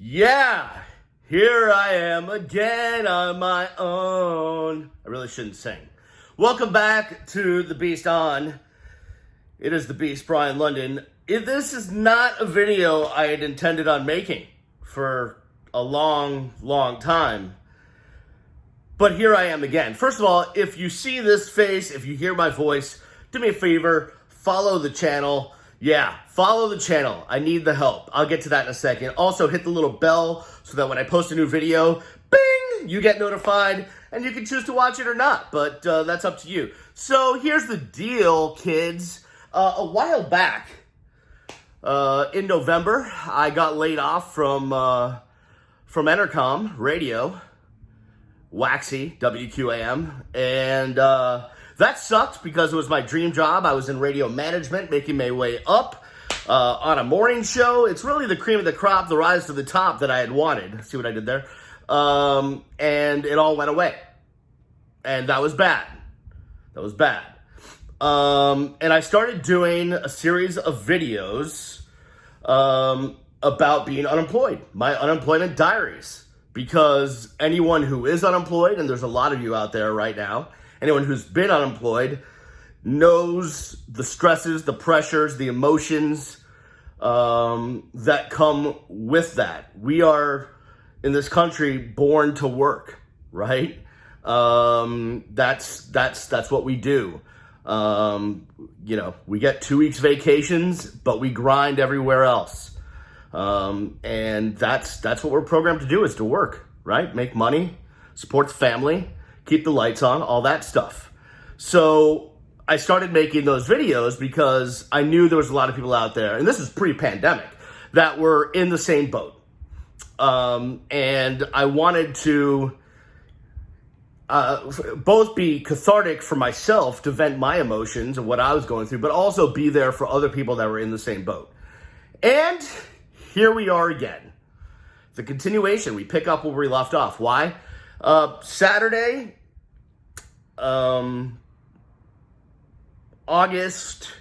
Yeah, here I am again on my own. I really shouldn't sing. Welcome back to The Beast On. It is The Beast, Brian London. This is not a video I had intended on making for a long time. But here I am again. First of all, if you see this face, if you hear my voice, do me a favor, follow the channel. Yeah, follow the channel. I need the help. I'll get to that in a second. Also, hit the little bell so that when I post a new video, bing, you get notified, and you can choose to watch it or not, but that's up to you. So here's the deal, kids. A while back, in November, I got laid off from Entercom Radio, Waxy, WQAM, and that sucked because it was my dream job. I was in radio management, making my way up on a morning show. It's really the cream of the crop, the rise to the top that I had wanted. See what I did there? And it all went away. And that was bad. That was bad. And I started doing a series of videos about being unemployed, my unemployment diaries. Because anyone who is unemployed, and there's a lot of you out there right now, anyone who's been unemployed knows the stresses, the pressures, the emotions that come with that. We are, in this country, born to work, right? That's what we do. We get 2 weeks vacations, but we grind everywhere else. And that's what we're programmed to do, is to work, right? Make money, support the family, keep the lights on, all that stuff. So I started making those videos because I knew there was a lot of people out there, and this is pre-pandemic, that were in the same boat. And I wanted to both be cathartic for myself to vent my emotions and what I was going through, but also be there for other people that were in the same boat. And here we are again. The continuation. We pick up where we left off. Why? Saturday, August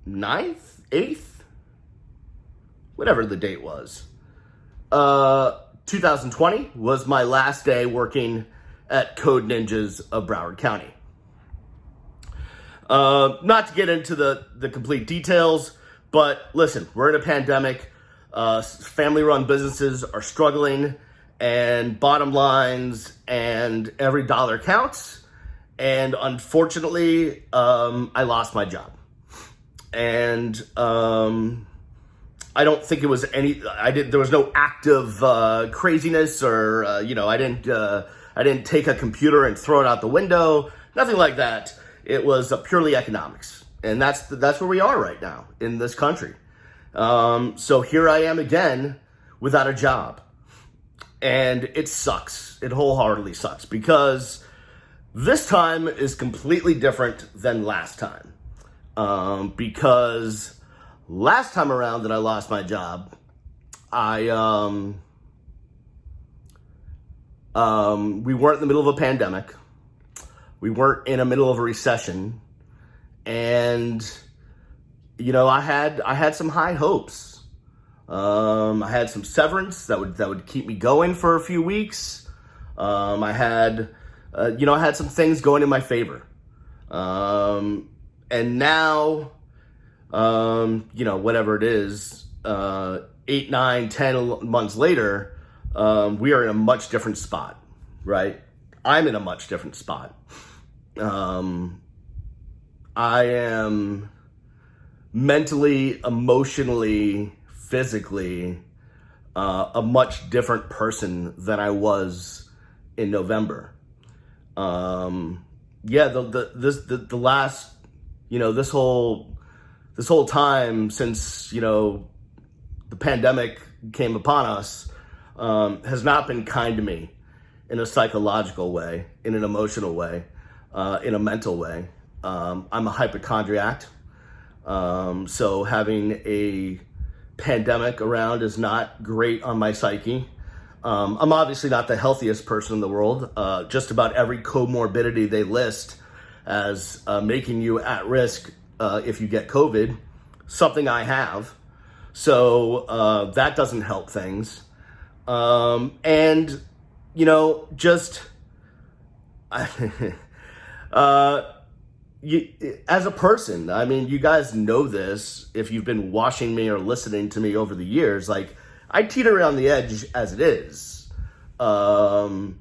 9th, 8th, whatever the date was. 2020 was my last day working at Code Ninjas of Broward County. Not to get into the complete details, but listen, we're in a pandemic. Family-run businesses are struggling, and bottom lines and every dollar counts. And unfortunately, I lost my job. And I don't think it was there was no act of craziness, or I didn't take a computer and throw it out the window. Nothing like that. It was purely economics. And that's where we are right now in this country. So here I am again without a job. And it sucks. It wholeheartedly sucks, because this time is completely different than last time. Because last time around that I lost my job, we weren't in the middle of a pandemic. We weren't in the middle of a recession. And, I had some high hopes. I had some severance that would keep me going for a few weeks. I had some things going in my favor. And now, whatever it is, 8, 9, 10 months later, we are in a much different spot, right? I'm in a much different spot. I am mentally, emotionally, physically, a much different person than I was in November. The last, this whole time since, the pandemic came upon us, has not been kind to me in a psychological way, in an emotional way, in a mental way. I'm a hypochondriac. So having a pandemic around is not great on my psyche. I'm obviously not the healthiest person in the world. Just about every comorbidity they list as making you at risk if you get COVID, something I have. So that doesn't help things. And, you know, just, as a person, I mean, you guys know this if you've been watching me or listening to me over the years, like, I teeter on the edge as it is. And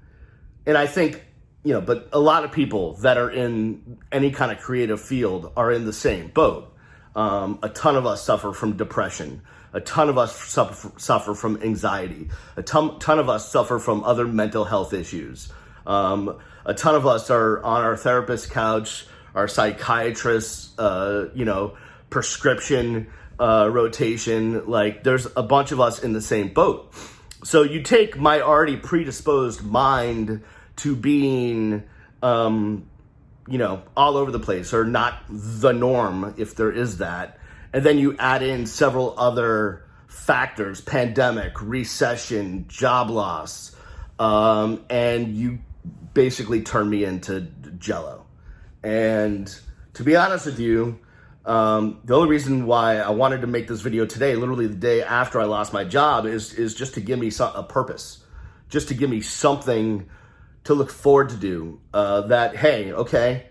I think, you know, but a lot of people that are in any kind of creative field are in the same boat. A ton of us suffer from depression. A ton of us suffer from anxiety. A ton of us suffer from other mental health issues. A ton of us are on our therapist's couch, our psychiatrist's, prescription rotation. Like, there's a bunch of us in the same boat. So you take my already predisposed mind to being, all over the place, or not the norm, if there is that. And then you add in several other factors: pandemic, recession, job loss, and you basically turn me into jello. And to be honest with you, the only reason why I wanted to make this video today, literally the day after I lost my job, is just to give me a purpose, just to give me something to look forward to do. That, hey, okay,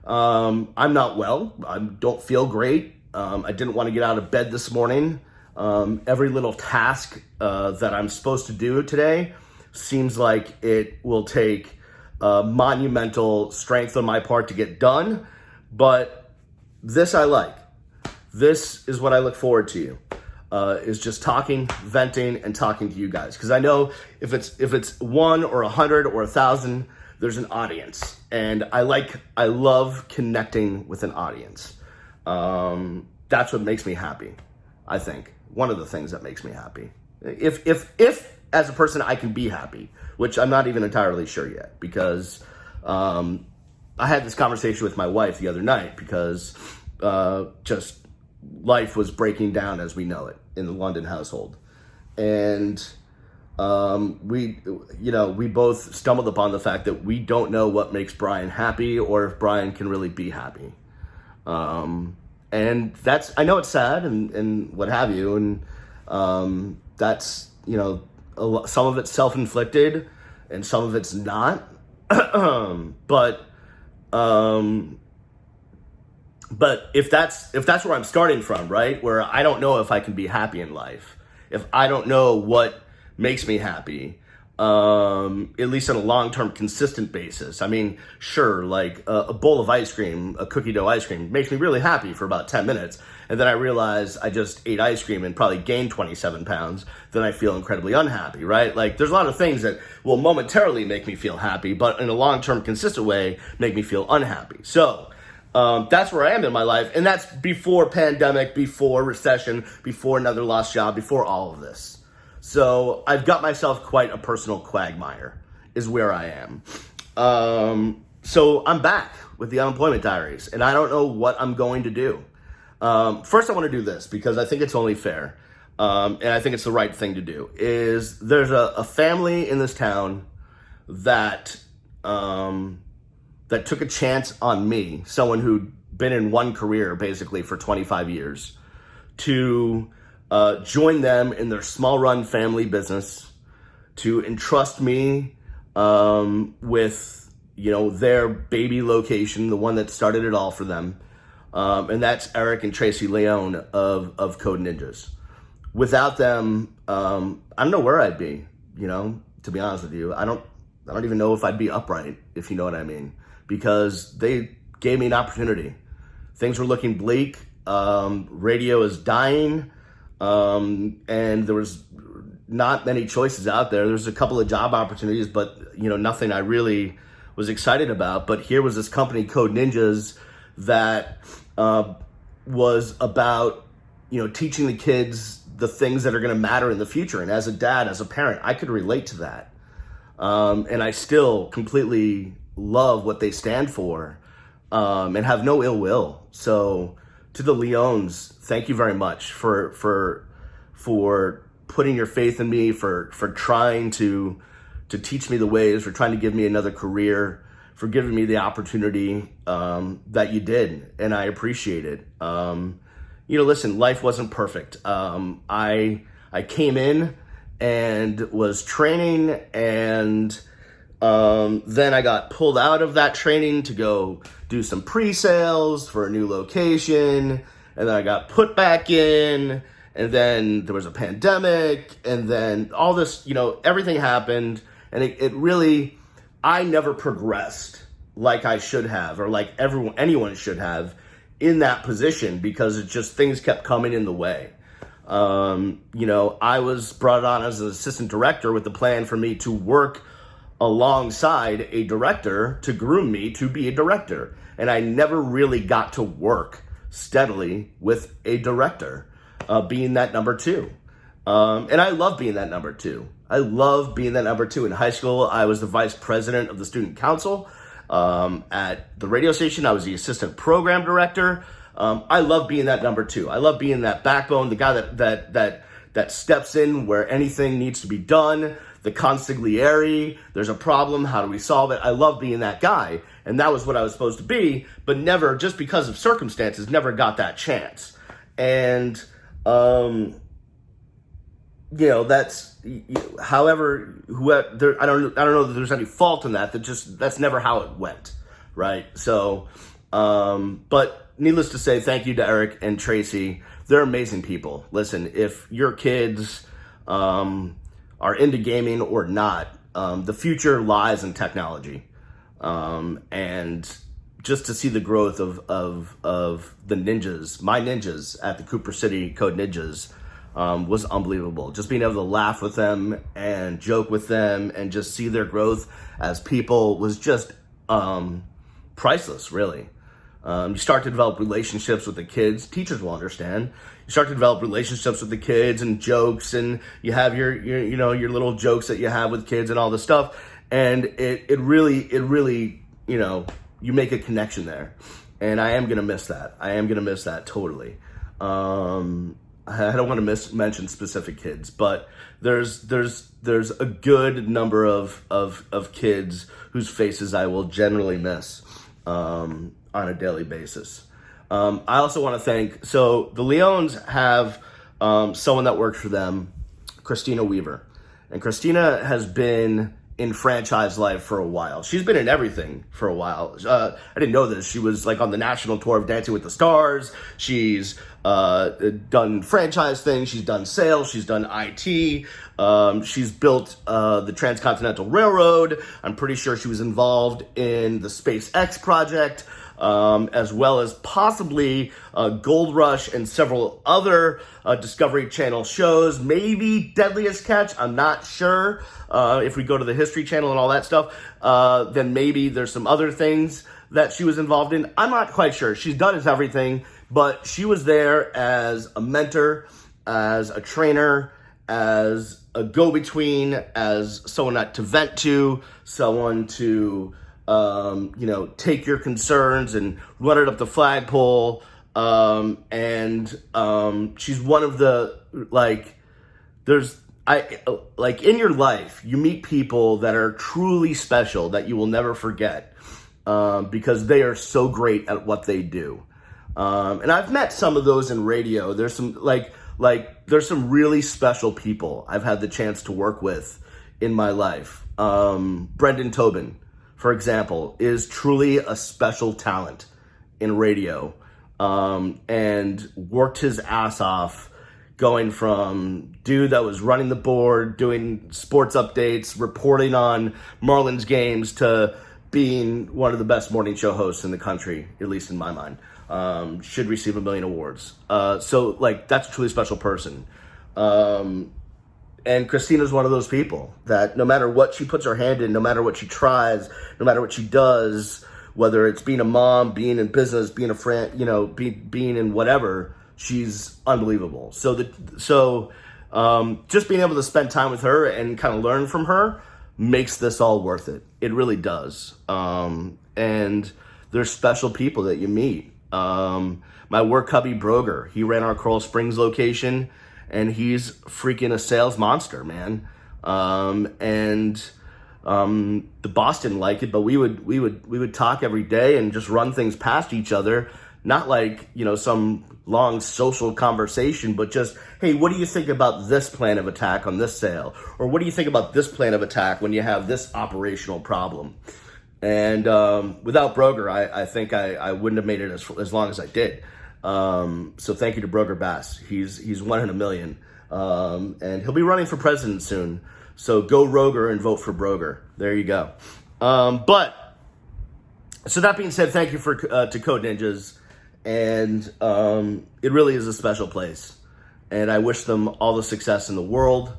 I'm not well. I don't feel great. I didn't want to get out of bed this morning. Every little task that I'm supposed to do today seems like it will take monumental strength on my part to get done. But this I like. This is what I look forward to. Is just talking, venting, and talking to you guys. Because I know if it's 1 or 100 or 1,000, there's an audience, and I love connecting with an audience. That's what makes me happy. I think one of the things that makes me happy. If as a person I can be happy, which I'm not even entirely sure yet, because I had this conversation with my wife the other night, because just life was breaking down as we know it in the London household. And we both stumbled upon the fact that we don't know what makes Brian happy, or if Brian can really be happy. And I know it's sad and what have you. And that's, some of it's self-inflicted and some of it's not. But if that's where I'm starting from, right? Where I don't know if I can be happy in life, if I don't know what makes me happy, at least on a long-term consistent basis. I mean, sure, like a bowl of ice cream, a cookie dough ice cream, makes me really happy for about 10 minutes. And then I realize I just ate ice cream and probably gained 27 pounds. Then I feel incredibly unhappy, right? Like, there's a lot of things that will momentarily make me feel happy, but in a long-term consistent way, make me feel unhappy. So that's where I am in my life. And that's before pandemic, before recession, before another lost job, before all of this. So I've got myself quite a personal quagmire, is where I am. So I'm back with the Unemployment Diaries, and I don't know what I'm going to do. First, I want to do this because I think it's only fair, and I think it's the right thing to do. Is there's a family in this town that took a chance on me, someone who'd been in one career basically for 25 years, to join them in their small run family business, to entrust me with, their baby location, the one that started it all for them. And that's Eric and Tracy Leone of Code Ninjas. Without them, I don't know where I'd be, to be honest with you. I don't even know if I'd be upright, if you know what I mean, because they gave me an opportunity. Things were looking bleak. Radio is dying. And there was not many choices out there. There's a couple of job opportunities, but, nothing I really was excited about. But here was this company, Code Ninjas, that was about, teaching the kids the things that are going to matter in the future. And as a dad, as a parent, I could relate to that. And I still completely love what they stand for, and have no ill will. So to the Leones, thank you very much for putting your faith in me, for trying to teach me the ways, for trying to give me another career, for giving me the opportunity that you did, and I appreciate it. listen, life wasn't perfect. I came in and was training, and then I got pulled out of that training to go do some pre-sales for a new location, and then I got put back in, and then there was a pandemic, and then all this, everything happened, and it really, I never progressed like I should have, or like anyone should have in that position, because it just, things kept coming in the way. I was brought on as an assistant director with the plan for me to work alongside a director to groom me to be a director. And I never really got to work steadily with a director, being that number two. And I love being that number two. I love being that number two. In high school, I was the vice president of the student council. At the radio station, I was the assistant program director. I love being that number two. I love being that backbone, the guy that steps in where anything needs to be done, the consigliere. There's a problem, how do we solve it? I love being that guy, and that was what I was supposed to be, but never, just because of circumstances, never got that chance. And that's, however, I don't know that there's any fault in that. That's never how it went, right? So, but needless to say, thank you to Eric and Tracy. They're amazing people. Listen, if your kids are into gaming or not, the future lies in technology, and just to see the growth of the ninjas, my ninjas at the Cooper City Code Ninjas, was unbelievable. Just being able to laugh with them and joke with them and just see their growth as people was just priceless, really. You start to develop relationships with the kids. Teachers will understand. You start to develop relationships with the kids and jokes, and you have your little jokes that you have with kids and all this stuff. And it really, you make a connection there. And I am going to miss that. I am going to miss that totally. I don't want to mention specific kids, but there's a good number of kids whose faces I will generally miss on a daily basis. I also want to thank, so the Leons have someone that works for them, Christina Weaver. And Christina has been in franchise life for a while. She's been in everything for a while. I didn't know this. She was like on the national tour of Dancing with the Stars. She's done franchise things. She's done sales. She's done IT. She's built the Transcontinental Railroad. I'm pretty sure she was involved in the SpaceX project, as well as possibly Gold Rush and several other Discovery Channel shows. Maybe Deadliest Catch. I'm not sure. If we go to the History Channel and all that stuff, then maybe there's some other things that she was involved in. I'm not quite sure. She's done everything, but she was there as a mentor, as a trainer, as a go-between, as someone to vent to, someone to, take your concerns and run it up the flagpole. And she's one of the, in your life, you meet people that are truly special that you will never forget, because they are so great at what they do. And I've met some of those in radio. There's some there's some really special people I've had the chance to work with in my life. Brendan Tobin, for example, is truly a special talent in radio, and worked his ass off, going from dude that was running the board, doing sports updates, reporting on Marlins games, to being one of the best morning show hosts in the country, at least in my mind. Should receive 1 million awards. So that's a truly special person. And Christina's one of those people that no matter what she puts her hand in, no matter what she tries, no matter what she does, whether it's being a mom, being in business, being a friend, being in whatever, she's unbelievable. So just being able to spend time with her and kind of learn from her makes this all worth it. It really does. And there's special people that you meet. My work hubby Broger, he ran our Coral Springs location, and he's freaking a sales monster, man. The boss didn't like it, but we would talk every day and just run things past each other Not like, some long social conversation, but just, hey, what do you think about this plan of attack on this sale? Or what do you think about this plan of attack when you have this operational problem? And without Broger, I think I wouldn't have made it as long as I did. So thank you to Broger Bass. He's one in a million. And he'll be running for president soon. So go Roger and vote for Broger. There you go. So that being said, thank you to Code Ninjas. And it really is a special place. And I wish them all the success in the world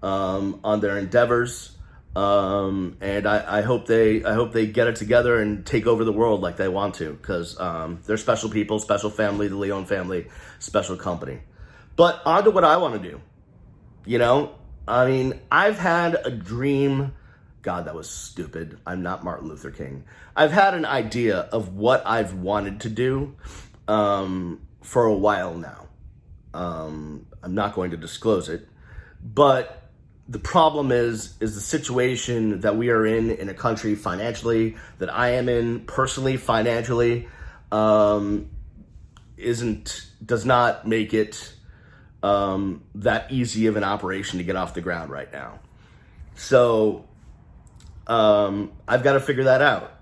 on their endeavors. And I hope they get it together and take over the world like they want to, because they're special people, special family, the Leone family, special company. But on to what I want to do. I've had a dream. God, that was stupid. I'm not Martin Luther King. I've had an idea of what I've wanted to do for a while now. I'm not going to disclose it, but the problem is the situation that we are in a country financially, that I am in personally financially, does not make it that easy of an operation to get off the ground right now. So I've got to figure that out,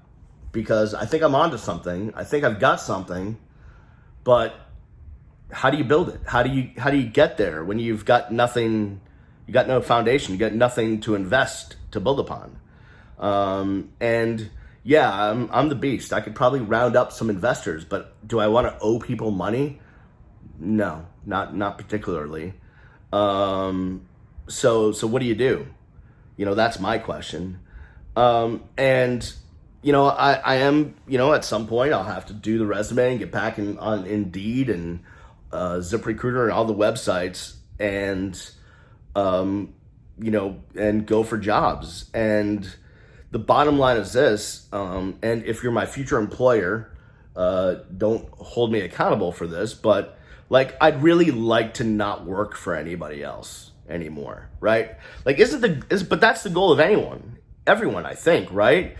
because I think I'm onto something. I think I've got something, but how do you build it? How do you get there when you've got nothing? You got no foundation. You got nothing to invest to build upon. And yeah, I'm the beast. I could probably round up some investors, but do I want to owe people money? No, not particularly. So what do you do? That's my question. And I am, at some point I'll have to do the resume and get back on Indeed and ZipRecruiter and all the websites and and go for jobs. And the bottom line is this, and if you're my future employer, don't hold me accountable for this, but I'd really like to not work for anybody else anymore, right? But that's the goal of everyone, I think, right?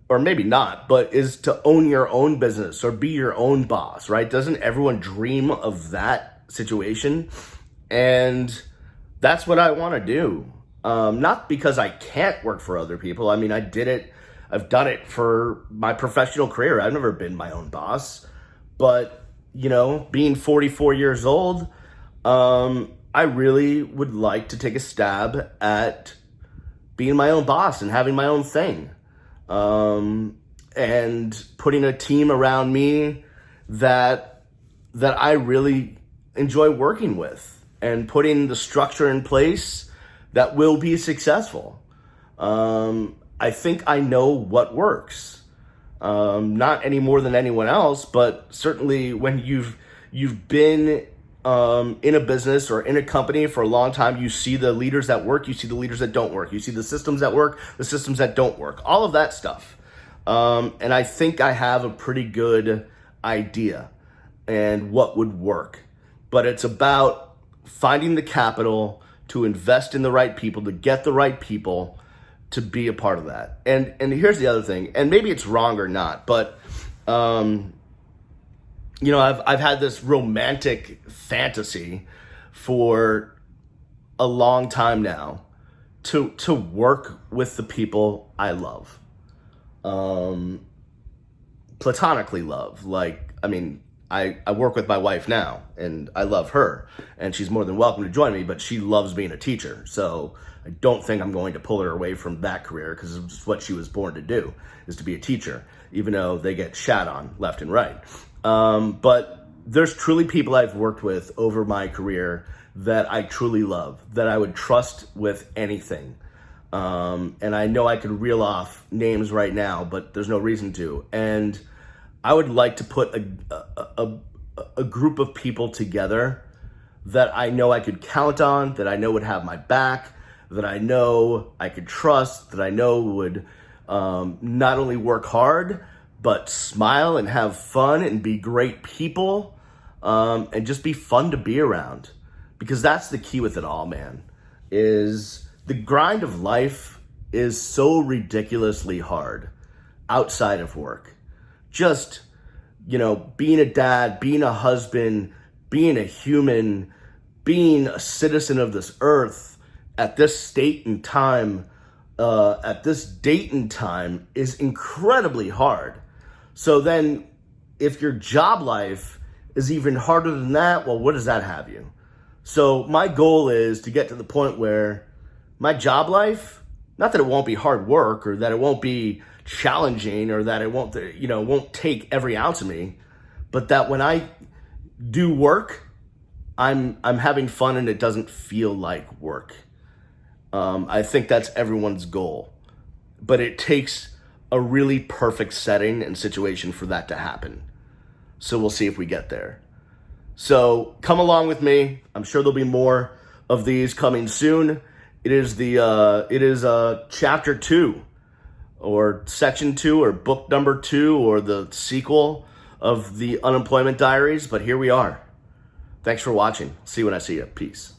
Or maybe not, but is to own your own business or be your own boss, right? Doesn't everyone dream of that situation? And that's what I want to do. Not because I can't work for other people. I did it. I've done it for my professional career. I've never been my own boss. But, being 44 years old, I really would like to take a stab at being my own boss and having my own thing. And putting a team around me that I really enjoy working with, and putting the structure in place that will be successful. I think I know what works. Not any more than anyone else, but certainly when you've been in a business or in a company for a long time, you see the leaders that work, you see the leaders that don't work, you see the systems that work, the systems that don't work, all of that stuff. And I think I have a pretty good idea and what would work. But it's about finding the capital to invest in the right people, to get the right people to be a part of that. And here's the other thing, and maybe it's wrong or not, but I've had this romantic fantasy for a long time now to work with the people I love. Platonically love. I work with my wife now, and I love her, and she's more than welcome to join me, but she loves being a teacher. So I don't think I'm going to pull her away from that career, because it's what she was born to do, is to be a teacher, even though they get shat on left and right. But there's truly people I've worked with over my career that I truly love, that I would trust with anything. And I know I could reel off names right now, but there's no reason to. And I would like to put a group of people together that I know I could count on, that I know would have my back, that I know I could trust, that I know would not only work hard, but smile and have fun and be great people, and just be fun to be around. Because that's the key with it all, man, is the grind of life is so ridiculously hard outside of work. Just being a dad, being a husband, being a human, being a citizen of this earth at this state and time, at this date and time is incredibly hard. So then if your job life is even harder than that, well, what does that have you? So my goal is to get to the point where my job life, not that it won't be hard work or that it won't be challenging or that it won't take every ounce of me, but that when I do work, I'm having fun and it doesn't feel like work. I think that's everyone's goal, but it takes a really perfect setting and situation for that to happen. So we'll see if we get there. So come along with me. I'm sure there'll be more of these coming soon. It is chapter 2 or section 2 or book number 2 or the sequel of the Unemployment Diaries. But here we are. Thanks for watching. See you when I see you. Peace.